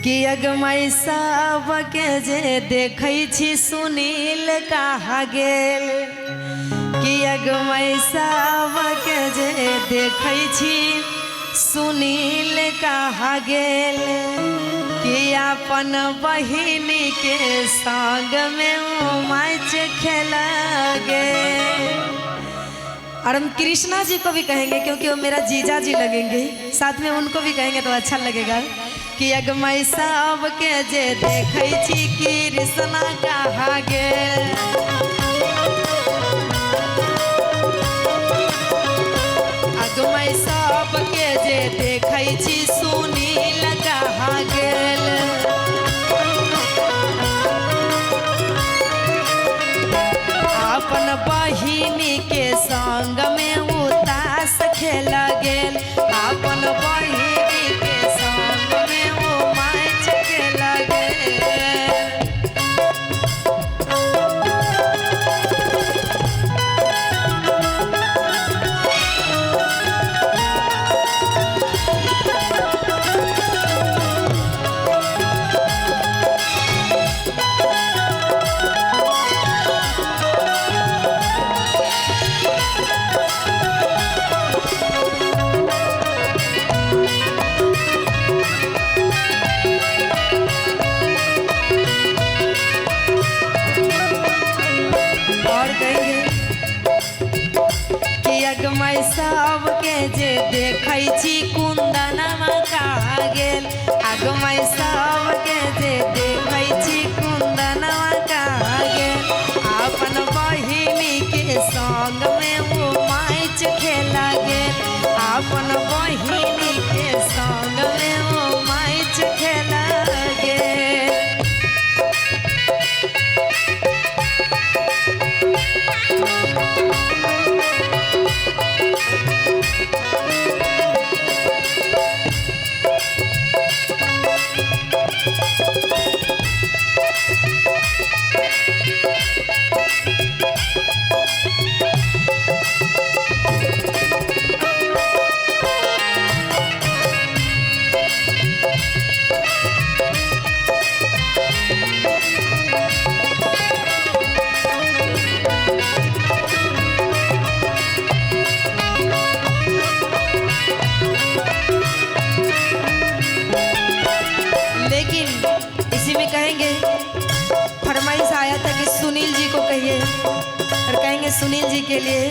कि अगमई सब के जे देखै छी सुनील कहा गेल कि अगमई सब के जे देखै छी सुनील कहा गेल कि अपन बहिनी के संग में मैच खेला गे। और हम कृष्णा जी को भी कहेंगे क्योंकि वो मेरा जीजा जी लगेंगे, साथ में उनको भी कहेंगे तो अच्छा लगेगा कि अगमई सब के जे देखै छी कृष्णा कहा गेल। अगमई सब के जे देखै छी सुनील कहा गेल। अपन बहिनी के संग में उतास खेला गेल। अपन बहिनी के संग में वो मैच खेला गेल। अगमई सब के जे देखै छी कुंदनमा कहा गेल। अगमई सब के जे देखै छी कुंदनमा कहा गेल। अपन बहिनी के संग में वो मैच खेला गेल। अपन बहिनी के संग में वो मैच खेला गेल। फरमाइश आया था कि सुनील जी को कहिए और कहेंगे सुनील जी के लिए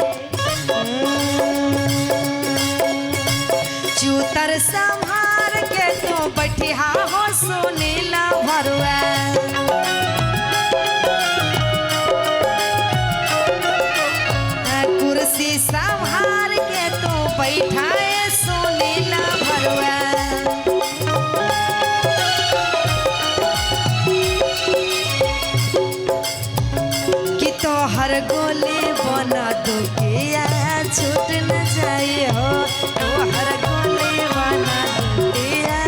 चूतर संभार के तो बैठिया हो सुनीला भरुआ। कुर्सी संभार के तो बैठाए सुनीला भरुआ। हर गोले बना दो किया छूट न जाए हो। तो हर गोले बना दो किया।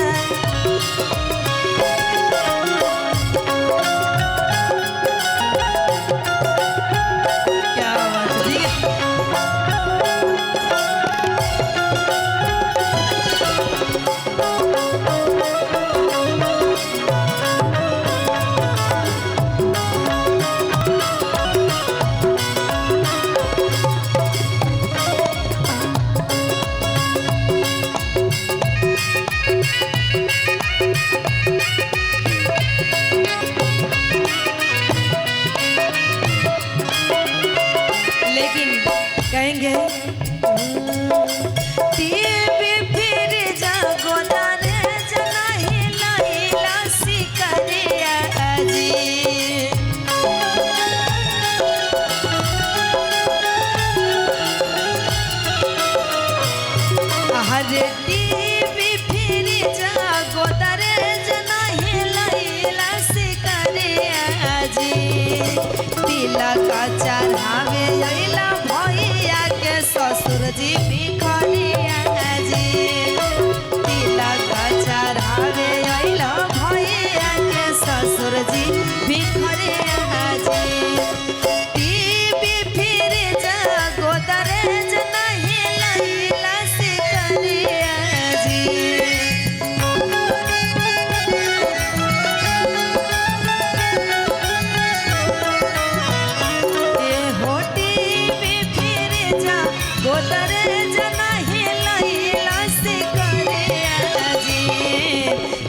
क्या बात है।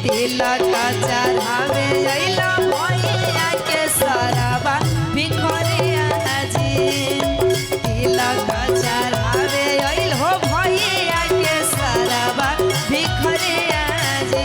तिलक चढ़ावे अइला भैया के सरवा भिखरिया जी तिलक चढ़ावे अइल हो भैया के सरवा भिखरिया जी।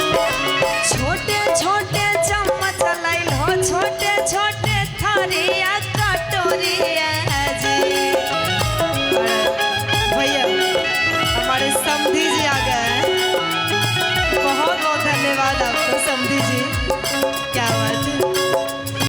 छोटे छोटे चम्मच लाइल हो छोटे छोटे थारिया कटोरिया